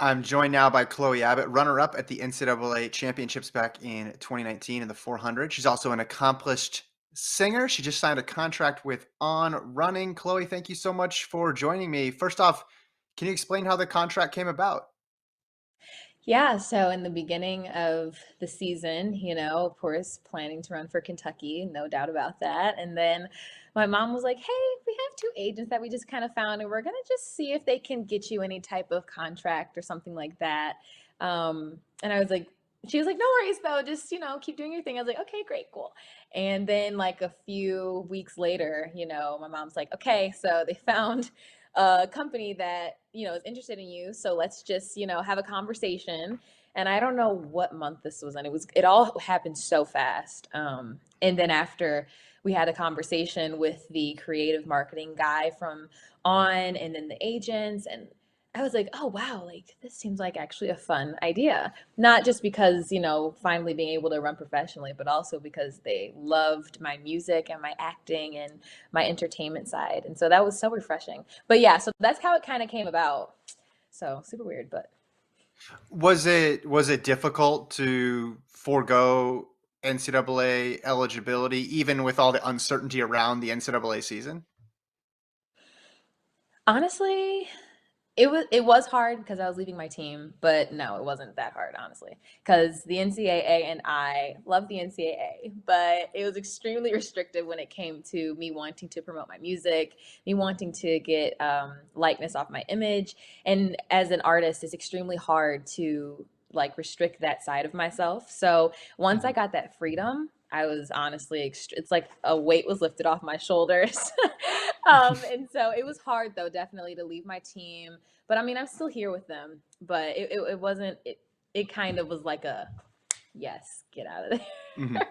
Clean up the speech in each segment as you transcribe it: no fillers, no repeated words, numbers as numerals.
I'm joined now by Chloe Abbott, runner-up at the NCAA championships back in 2019 in the 400. She's also an accomplished singer. She just signed a contract with On Running. Chloe, thank you so much for joining me. First off, can you explain how the contract came about? Yeah, so in the beginning of the season, of course, planning to run for Kentucky, no doubt about that. And then my mom was like, "Hey, we have two agents that we just kind of found, and we're gonna just see if they can get you any type of contract or something like that." And I was like, she was like, "No worries though, just keep doing your thing." I was like, "Okay, great, cool." And then like a few weeks later, my mom's like, "Okay, so they found a company that is interested in you, so let's just have a conversation." And I don't know what month this was in. It all happened so fast. And then after we had a conversation with the creative marketing guy from On, and then the agents, and I was like, "Oh wow, like this seems like actually a fun idea." Not just because, finally being able to run professionally, but also because they loved my music and my acting and my entertainment side. And so that was so refreshing. But yeah, so that's how it kind of came about. So super weird, but Was it difficult to forego NCAA eligibility, even with all the uncertainty around the NCAA season? honestly, it was hard because I was leaving my team, but no, it wasn't that hard, honestly. Because the NCAA and I love the NCAA, but it was extremely restrictive when it came to me wanting to promote my music, me wanting to get likeness off my image. And as an artist, it's extremely hard to like restrict that side of myself. So once I Mhm. got that freedom, I was honestly, it's like a weight was lifted off my shoulders. And so it was hard though, definitely to leave my team, but I mean, I'm still here with them. But it wasn't. It kind of was like a yes, get out of there. Mhm.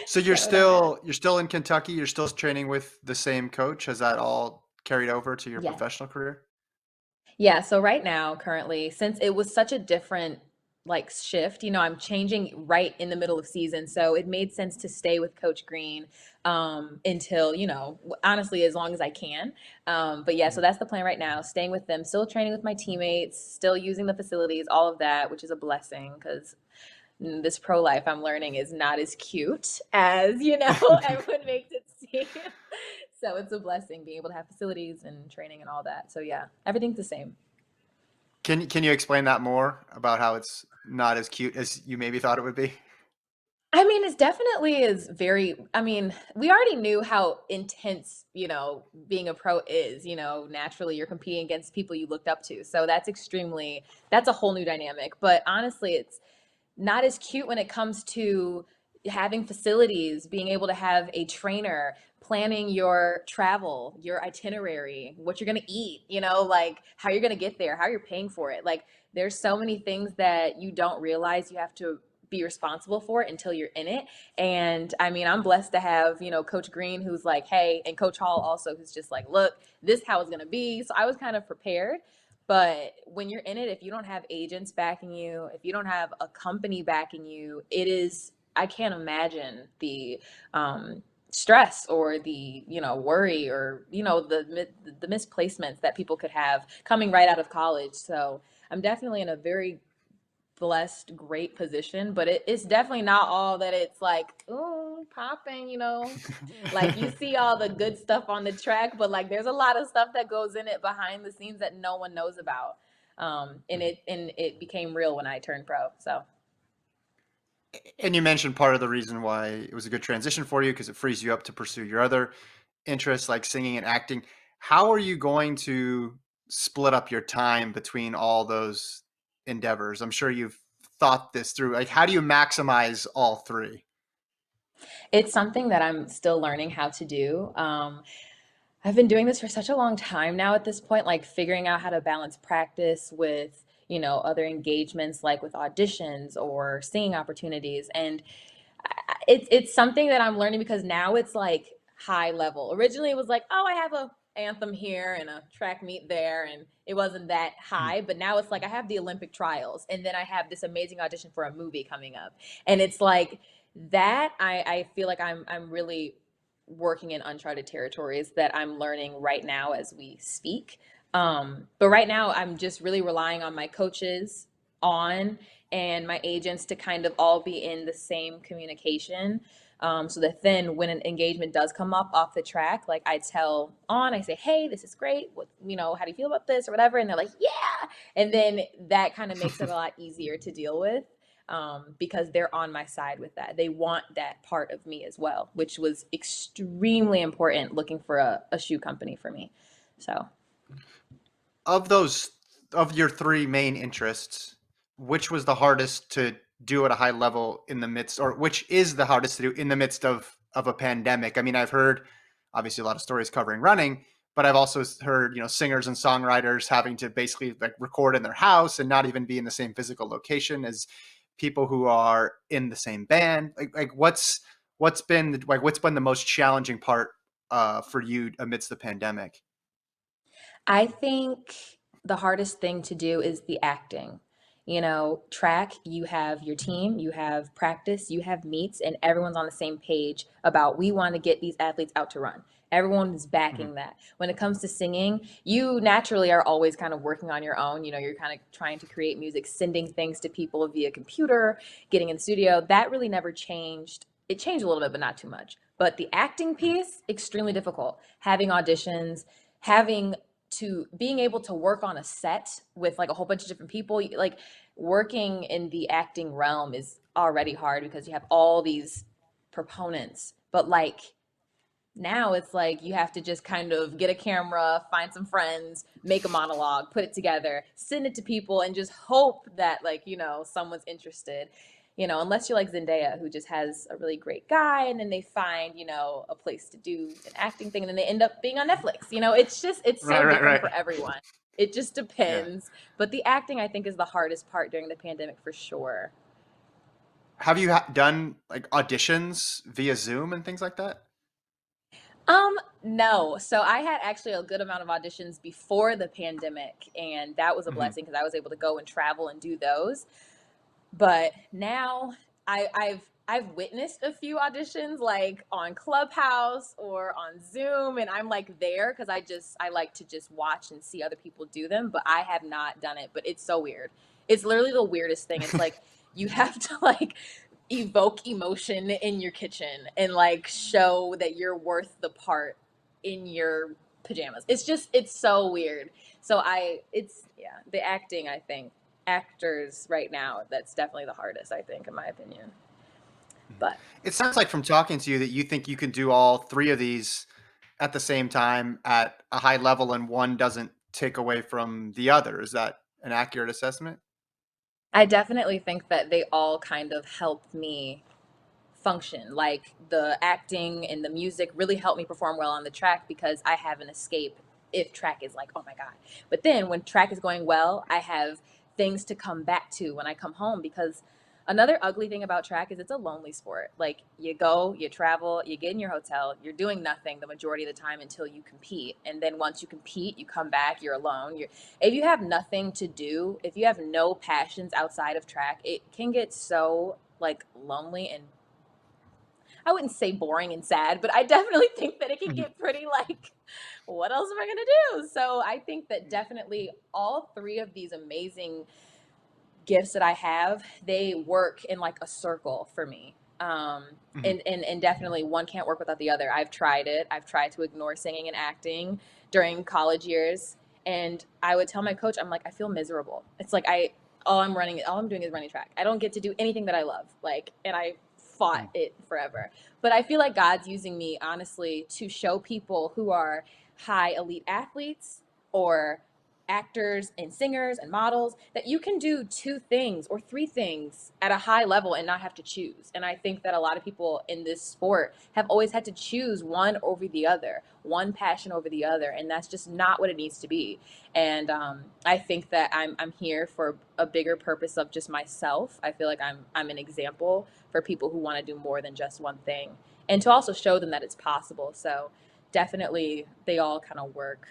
So So it wasn't bad. you're still in Kentucky. You're still training with the same coach. Has that all carried over to your Yeah, professional career? yeah. So right now, currently, since it was such a different like shift, I'm changing right in the middle of season, so it made sense to stay with Coach Green until honestly as long as I can. But yeah, so Mhm. that's the plan right now. Staying with them, still training with my teammates, still using the facilities, all of that, which is a blessing because this pro life I'm learning is not as cute as everyone makes it seem. So it's a blessing being able to have facilities and training and all that. So yeah, everything's the same. Can you explain that more about how it's not as cute as you maybe thought it would be? I mean, it's definitely is very, I mean, we already knew how intense, being a pro is, naturally you're competing against people you looked up to. So that's a whole new dynamic. But honestly, it's not as cute when it comes to having facilities, being able to have a trainer, planning your travel, your itinerary, what you're going to eat, like how you're going to get there, how you're paying for it. Like there's so many things that you don't realize you have to be responsible for it until you're in it. And I mean, I'm blessed to have, Coach Green who's like, "Hey," and Coach Hall also who's just like, "Look, this is how it's going to be." So I was kind of prepared. But when you're in it, if you don't have agents backing you, if you don't have a company backing you, I can't imagine the stress or the, worry or, the misplacements that people could have coming right out of college. So I'm definitely in a very blessed, great position, but it's definitely not all that it's like, ooh, popping, like you see all the good stuff on the track, but like there's a lot of stuff that goes in it behind the scenes that no one knows about. And it became real when I turned pro. So And you mentioned part of the reason why it was a good transition for you because it frees you up to pursue your other interests like singing and acting. How are you going to split up your time between all those endeavors? I'm sure you've thought this through. Like, how do you maximize all three? it's something that I'm still learning how to do. I've been doing this for such a long time now at this point, like figuring out how to balance practice with, other engagements like with auditions or singing opportunities. And it's something that I'm learning because now it's like high level. Originally it was like, "Oh, I have a anthem here and a track meet there," and it wasn't that Mhm. high. But now it's like I have the Olympic trials and then I have this amazing audition for a movie coming up. And it's like that I feel like I'm really working in uncharted territories that I'm learning right now as we speak. But right now, I'm just really relying on my coaches on and my agents to kind of all be in the same communication. So that then when an engagement does come up off the track, like I tell on, I say, hey, this is great. What, how do you feel about this or whatever? And they're like, yeah. And then that kind of makes it a lot easier to deal with, because they're on my side with that. They want that part of me as well, which was extremely important looking for a shoe company for me. So. Of those, of your three main interests, which was the hardest to do at a high level in the midst, or which is the hardest to do in the midst of a pandemic? I mean, I've heard obviously a lot of stories covering running, but I've also heard, singers and songwriters having to basically like record in their house and not even be in the same physical location as people who are in the same band. Like what's been the most challenging part for you amidst the pandemic? I think the hardest thing to do is the acting. Track, you have your team, you have practice, you have meets, and everyone's on the same page about we want to get these athletes out to run. Everyone is Mhm. backing that. When it comes to singing, you naturally are always kind of working on your own. You're kind of trying to create music, sending things to people via computer, getting in the studio. That really never changed. It changed a little bit, but not too much. But the acting piece, extremely difficult. Having auditions, having to being able to work on a set with like a whole bunch of different people, like working in the acting realm is already hard because you have all these proponents, but like now it's like you have to just kind of get a camera, find some friends, make a monologue, put it together, send it to people, and just hope that, like, someone's interested. Unless you're like Zendaya, who just has a really great guy, and then they find, a place to do an acting thing, and then they end up being on Netflix. It's Right, so right, different right. for everyone. It just Yeah. depends. But the acting, I think, is the hardest part during the pandemic for sure. Have you done like auditions via Zoom and things like that? No. So I had actually a good amount of auditions before the pandemic, and that was a Hmm. blessing because I was able to go and travel and do those. But now I've witnessed a few auditions like on Clubhouse or on Zoom, and I'm like there because I like to just watch and see other people do them, but I have not done it. But it's so weird. It's literally the weirdest thing. It's like you have to like evoke emotion in your kitchen and like show that you're worth the part in your pajamas. It's so weird. So it's yeah, the acting, I think actors right now, that's definitely the hardest, I think, in my opinion. But It sounds like from talking to you that you think you can do all three of these at the same time at a high level and one doesn't take away from the other. Is that an accurate assessment? I definitely think that they all kind of help me function. Like the acting and the music really help me perform well on the track because I have an escape if track is like, oh my God. But then when track is going well, I have things to come back to when I come home because another ugly thing about track is it's a lonely sport. Like you go, you travel, you get in your hotel, you're doing nothing the majority of the time until you compete. And then once you compete, you come back, you're alone. If you have nothing to do, if you have no passions outside of track, it can get so like lonely and I wouldn't say boring and sad, but I definitely think that it can Mhm. get pretty like, what else am I going to do? So I think that definitely all three of these amazing gifts that I have, they work in like a circle for me. Mhm. And definitely one can't work without the other. I've tried it. I've tried to ignore singing and acting during college years. And I would tell my coach, I'm like, I feel miserable. It's like all I'm doing is running track. I don't get to do anything that I love. Like, and I fought Mhm. it forever. But I feel like God's using me honestly to show people who are high elite athletes or actors and singers and models that you can do two things or three things at a high level and not have to choose. And I think that a lot of people in this sport have always had to choose one over the other, one passion over the other, and that's just not what it needs to be. And I think that I'm here for a bigger purpose of just myself. I feel like I'm an example for people who want to do more than just one thing, and to also show them that it's possible. So definitely, they all kind of work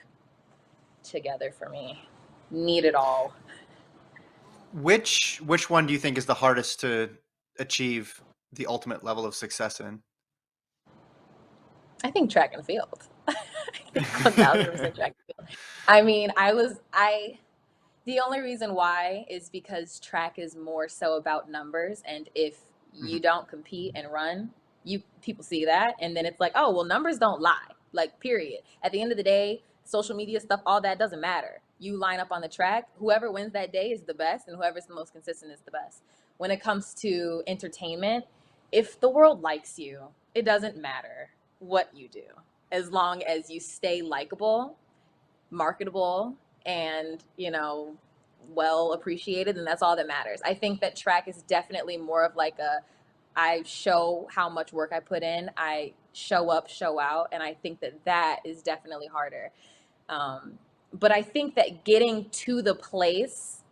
together for me. Need it all. Which one do you think is the hardest to achieve the ultimate level of success in? I think track and field. 1000% track and field. I mean, the only reason why is because track is more so about numbers, and if you Mhm. don't compete and run, you people see that, and then it's like, oh well, numbers don't lie. Like period. At the end of the day, social media stuff, all that doesn't matter. You line up on the track, whoever wins that day is the best, and whoever's the most consistent is the best. When it comes to entertainment, if the world likes you, it doesn't matter what you do, as long as you stay likable, marketable, and well appreciated, and that's all that matters. I think that track is definitely more of like a, I show how much work I put in, I show up, show out, and I think that that is definitely harder. But I think that getting to the place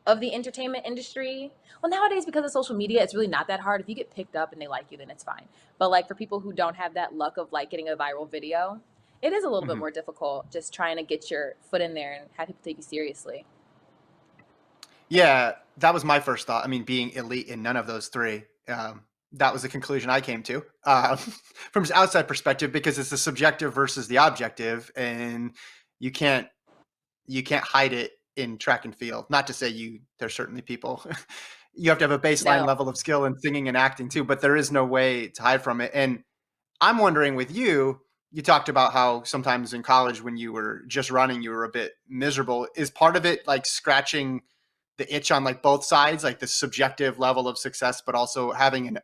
of the entertainment industry, well, nowadays because of social media, it's really not that hard. If you get picked up and they like you, then it's fine. But like for people who don't have that luck of like getting a viral video, it is a little bit Mhm. more difficult just trying to get your foot in there and have people take you seriously. Yeah, that was my first thought. I mean, being elite in none of those three. That was the conclusion I came to from an outside perspective, because it's the subjective versus the objective, and you can't you can't hide it in track and field. Not to say there's certainly people you have to have a baseline No. level of skill in singing and acting too, but there is no way to hide from it. And I'm wondering with you, you talked about how sometimes in college when you were just running, you were a bit miserable. Is part of it like scratching the itch on like both sides, like the subjective level of success, but also having an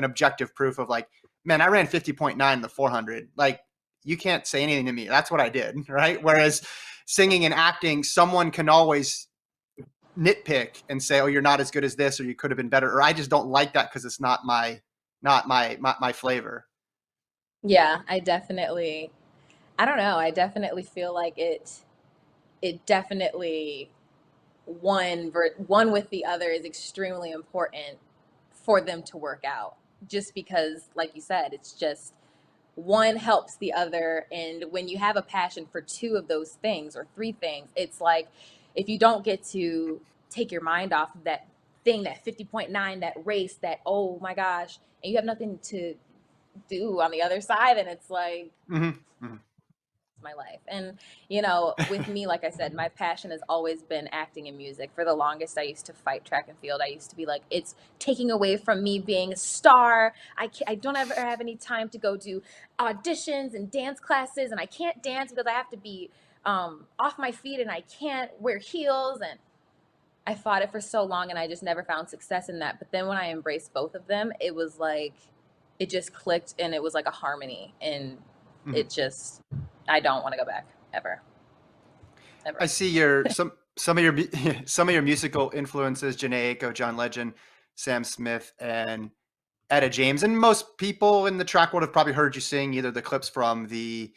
objective proof of like, man, I ran 50.9 in the 400. Like, you can't say anything to me. That's what I did, right? Whereas singing and acting, someone can always nitpick and say, oh, you're not as good as this, or you could have been better, or I just don't like that because it's not my flavor. Yeah, I don't know. I definitely feel like it definitely one with the other is extremely important for them to work out. Just because, like you said, it's just one helps the other. And when you have a passion for two of those things or three things, it's like if you don't get to take your mind off of that thing, that 50.9, that race, that oh my gosh, and you have nothing to do on the other side, and it's like Mm-hmm. my life. And with me, like I said, my passion has always been acting and music. For the longest, I used to fight track and field. I used to be like, it's taking away from me being a star. I don't ever have any time to go do auditions and dance classes, and I can't dance because I have to be off my feet, and I can't wear heels. And I fought it for so long, and I just never found success in that. But then when I embraced both of them, it was like it just clicked, and it was like a harmony, and Mm-hmm. it just, I don't want to go back ever, I ever. see your some of your some of your musical influences: Janae Aiko, John Legend, Sam Smith, and Etta James. And most people in the track world have probably heard you sing either the clips from the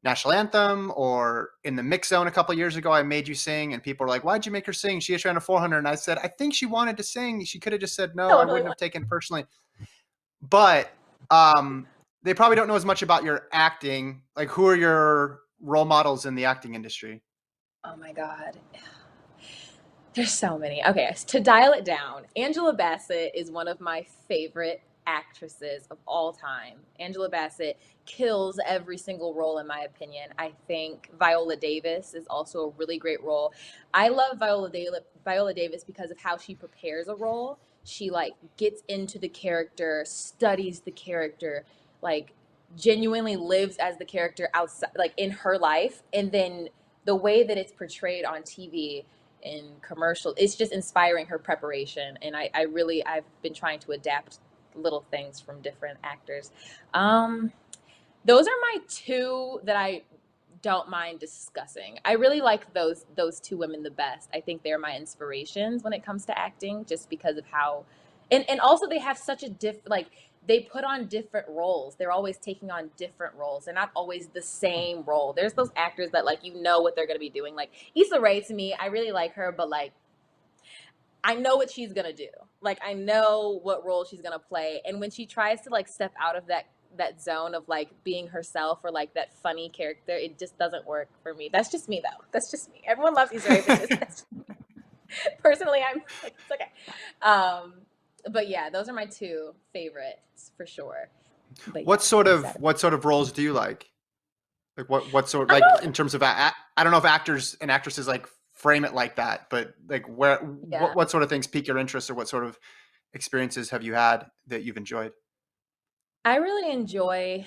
national anthem or in the mix zone a couple of years ago. I made you sing, and people are like, "Why'd you make her sing? She just ran a 400." And I said, "I think she wanted to sing. She could have just said no. I Totally. wouldn't have taken it personally." But they probably don't know as much about your acting. Like, who are your role models in the acting industry? Oh my God. There's so many. Okay, to dial it down, Angela Bassett is one of my favorite actresses of all time. Angela Bassett kills every single role, in my opinion. I think Viola Davis is also a really great role. I love Viola Davis because of how she prepares a role. She like gets into the character, studies the character, like genuinely lives as the character outside, like in her life, and then the way that it's portrayed on TV in commercial, it's just inspiring her preparation. And I've been trying to adapt little things from different actors. um those are my two that I don't mind discussing. I really like those two women the best. I think they're my inspirations when it comes to acting, just because of how, and also they have such a like they put on different roles. They're always taking on different roles. They're not always the same role. There's those actors that like what they're gonna be doing. Like Issa Rae, to me, I really like her, but like I know what she's gonna do. Like I know what role she's gonna play. And when she tries to like step out of that zone of like being herself or like that funny character, it just doesn't work for me. That's just me though. That's just me. Everyone loves Issa Rae, but just that's personally I'm like it's okay. Um but yeah, those are my two favorites for sure. But what yeah, sort who's of that? what sort of roles do you like? Like what sort, I like don't in terms of I don't know if actors and actresses like frame it like that, but like yeah. what sort of things pique your interest, or what sort of experiences have you had that you've enjoyed? I really enjoy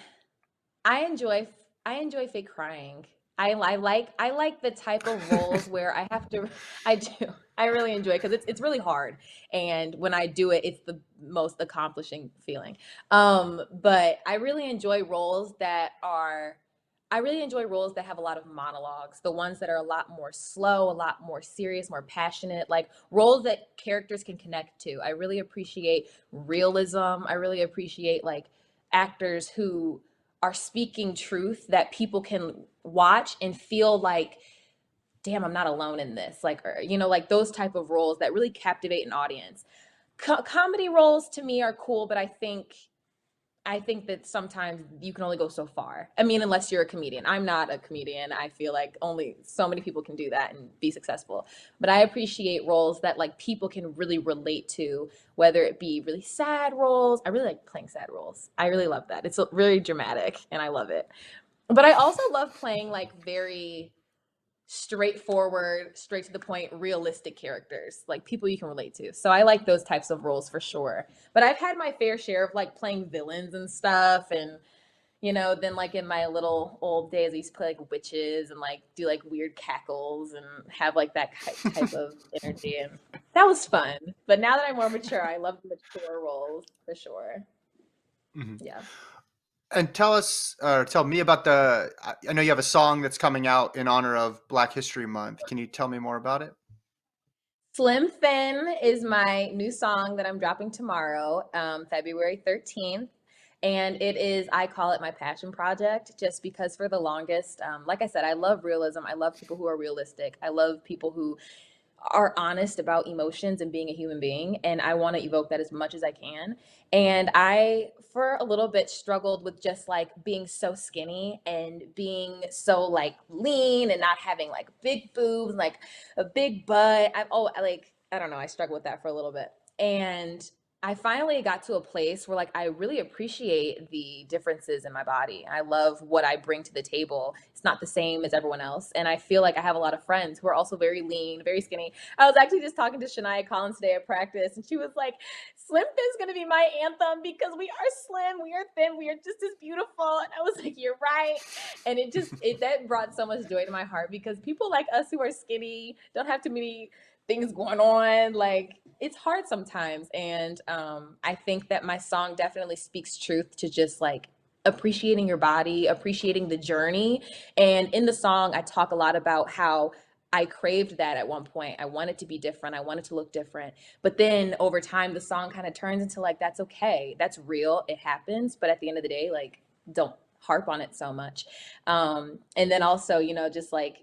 I enjoy I enjoy fake crying. I like the type of roles where I have to I do. I really enjoy it because it's really hard. And when I do it, it's the most accomplishing feeling. But I really enjoy roles that have a lot of monologues, the ones that are a lot more slow, a lot more serious, more passionate, like roles that characters can connect to. I really appreciate realism. I really appreciate like actors who are speaking truth that people can watch and feel like, damn, I'm not alone in this, like, or, like those type of roles that really captivate an audience. Comedy roles to me are cool, but I think that sometimes you can only go so far. I mean, unless you're a comedian. I'm not a comedian. I feel like only so many people can do that and be successful. But I appreciate roles that like people can really relate to, whether it be really sad roles. I really like playing sad roles. I really love that. It's really dramatic and I love it. But I also love playing like very straightforward, straight to the point, realistic characters, like people you can relate to. So I like those types of roles for sure. But I've had my fair share of like playing villains and stuff. And, then like in my little old days, I used to play like witches and like do like weird cackles and have like that type of energy. And that was fun. But now that I'm more mature, I love the mature roles for sure. Mhm. Yeah. And tell us, or tell me about I know you have a song that's coming out in honor of Black History Month. Can you tell me more about it? Slim Thin is my new song that I'm dropping tomorrow, February 13th. And it is, I call it my passion project, just because for the longest, like I said, I love realism. I love people who are realistic. I love people who are honest about emotions and being a human being. And I want to evoke that as much as I can. And I, for a little bit, struggled with just like being so skinny and being so like lean and not having like big boobs, like a big butt. I don't know, I struggled with that for a little bit. And I finally got to a place where like I really appreciate the differences in my body. I love what I bring to the table. It's not the same as everyone else. And I feel like I have a lot of friends who are also very lean, very skinny. I was actually just talking to Shania Collins today at practice, and she was like, Slim Thin's gonna be my anthem because we are slim, we are thin, we are just as beautiful. And I was like, you're right. And it that brought so much joy to my heart because people like us who are skinny don't have too many things going on. Like it's hard sometimes. And I think that my song definitely speaks truth to just like appreciating your body, appreciating the journey. And in the song, I talk a lot about how I craved that at one point. I wanted to be different. I wanted to look different. But then over time, the song kind of turns into like, that's okay. That's real. It happens. But at the end of the day, like, don't harp on it so much. And then also, just like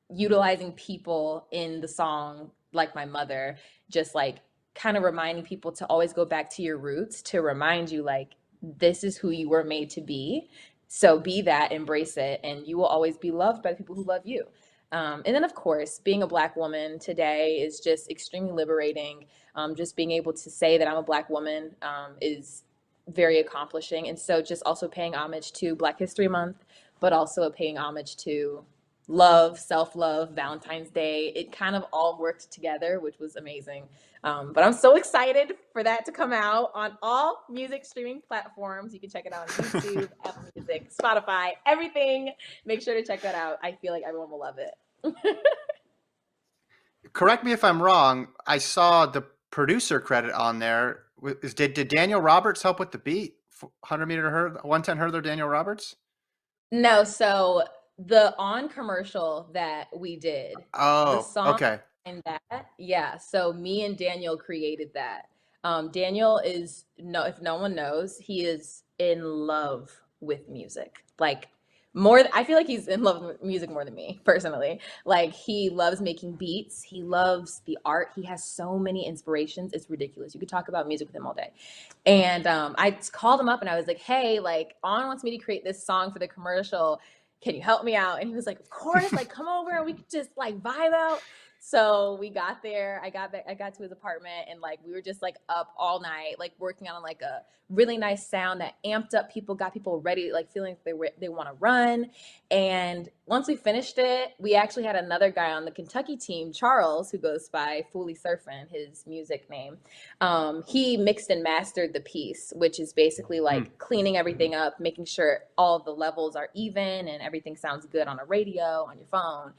utilizing people in the song, like my mother, just like kind of reminding people to always go back to your roots to remind you, like, this is who you were made to be. So be that, embrace it, and you will always be loved by the people who love you. And then, of course, being a Black woman today is just extremely liberating. Just being able to say that I'm a Black woman is very accomplishing. And so, just also paying homage to Black History Month, but also paying homage to love, self love, Valentine's Day. It kind of all worked together, which was amazing. But I'm so excited for that to come out on all music streaming platforms. You can check it out on YouTube, Apple Music, Spotify, everything. Make sure to check that out. I feel like everyone will love it. Correct me if I'm wrong. I saw the producer credit on there. Did Daniel Roberts help with the beat? 100-meter hurdle, 110 hurdler, Daniel Roberts. No, so the on commercial that we did, the Oh, song okay. and that, yeah. So me and Daniel created that. Daniel is no, if no one knows, he is in love with music. Like more, I feel like he's in love with music more than me personally. Like he loves making beats. He loves the art. He has so many inspirations. It's ridiculous. You could talk about music with him all day. And I called him up and I was like, hey, like, On wants me to create this song for the commercial. Can you help me out? And he was like, of course, like, come over and we could just like vibe out. So we got there. I got to his apartment, and like we were just like up all night, like working on like a really nice sound that amped up people, got people ready, like feeling they want to run. And once we finished it, we actually had another guy on the Kentucky team, Charles, who goes by Fully Surfin', his music name. He mixed and mastered the piece, which is basically Hmm. like cleaning everything up, making sure all the levels are even and everything sounds good on a radio, on your phone.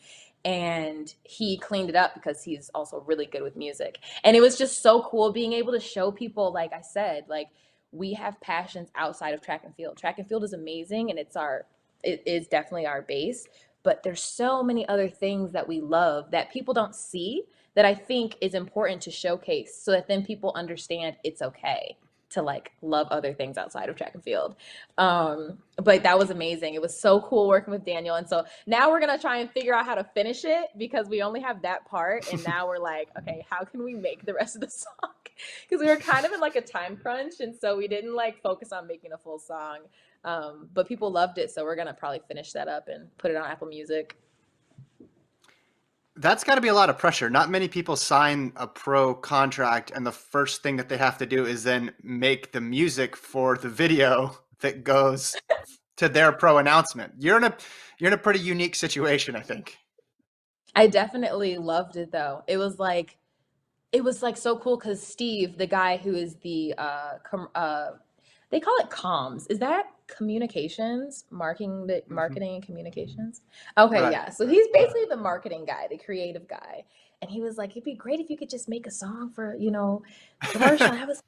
And he cleaned it up because he's also really good with music. And it was just so cool being able to show people, like I said, like we have passions outside of track and field. Track and field is amazing and it is definitely our base, but there's so many other things that we love that people don't see that I think is important to showcase so that then people understand it's okay to like love other things outside of track and field. But that was amazing. It was so cool working with Daniel. And so now we're gonna try and figure out how to finish it because we only have that part. And now we're like, okay, how can we make the rest of the song? Because we were kind of in like a time crunch, and so we didn't like focus on making a full song. But people loved it, so we're gonna probably finish that up and put it on Apple Music. That's got to be a lot of pressure. Not many people sign a pro contract, and the first thing that they have to do is then make the music for the video that goes to their pro announcement. You're in a pretty unique situation, I think. I definitely loved it though. It was like so cool because Steve, the guy who is the they call it comms. Is that communications, Hmm. marketing and communications? Okay, Right, yeah. So right. he's basically the marketing guy, the creative guy. And he was like, it'd be great if you could just make a song for, the commercial. And I was,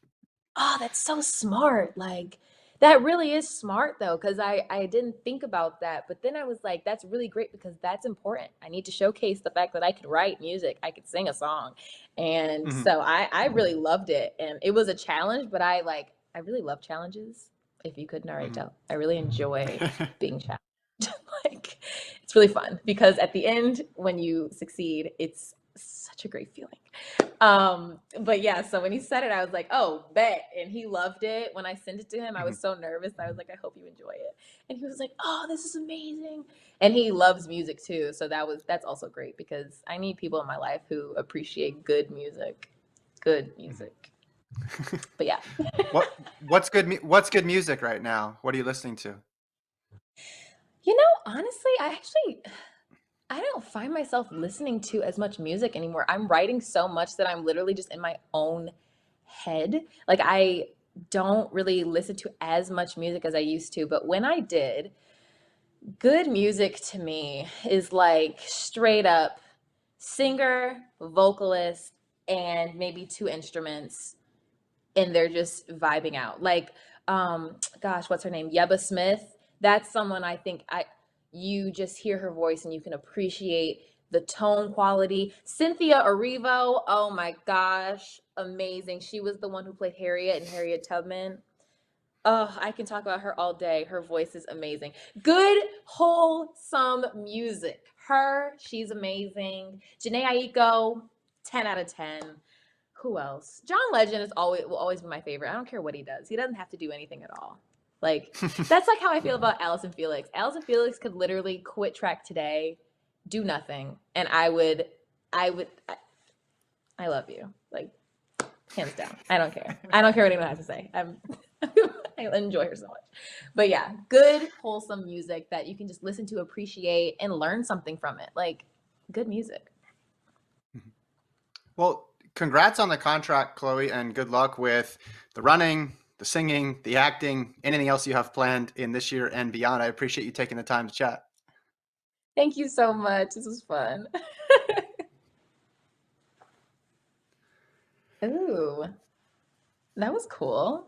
oh, that's so smart. Like that really is smart though, because I didn't think about that. But then I was like, that's really great because that's important. I need to showcase the fact that I could write music, I could sing a song. And Hmm. so I really loved it. And it was a challenge, but I really love challenges. If you couldn't already Hmm. tell, I really enjoy being challenged. Like it's really fun because at the end, when you succeed, it's such a great feeling. But yeah, so when he said it, I was like, oh, bet. And he loved it. When I sent it to him, I Hmm. was so nervous. I was like, I hope you enjoy it. And he was like, oh, this is amazing. And he loves music too. So that's also great because I need people in my life who appreciate good music. Good music. But yeah. What what's good music right now? What are you listening to? Honestly, I don't find myself listening to as much music anymore. I'm writing so much that I'm literally just in my own head. Like I don't really listen to as much music as I used to, but when I did, good music to me is like straight up singer, vocalist, and maybe two instruments and they're just vibing out. Like, gosh, what's her name? Yeba Smith. That's someone I think I you just hear her voice and you can appreciate the tone quality. Cynthia Erivo, oh my gosh, amazing. She was the one who played Harriet and Harriet Tubman. Oh, I can talk about her all day. Her voice is amazing. Good, wholesome music. She's amazing. Janae Aiko, 10 out of 10. Who else? John Legend is always will always be my favorite. I don't care what he does. He doesn't have to do anything at all. Like that's like how I feel about Allison Felix. Allison Felix could literally quit track today, do nothing, and I love you. Like hands down. I don't care. I don't care what anyone has to say. I enjoy her so much. But yeah, good wholesome music that you can just listen to, appreciate, and learn something from it. Like good music. Well, congrats on the contract, Chloe, and good luck with the running, the singing, the acting, anything else you have planned in this year and beyond. I appreciate you taking the time to chat. Thank you so much. This was fun. Ooh, that was cool.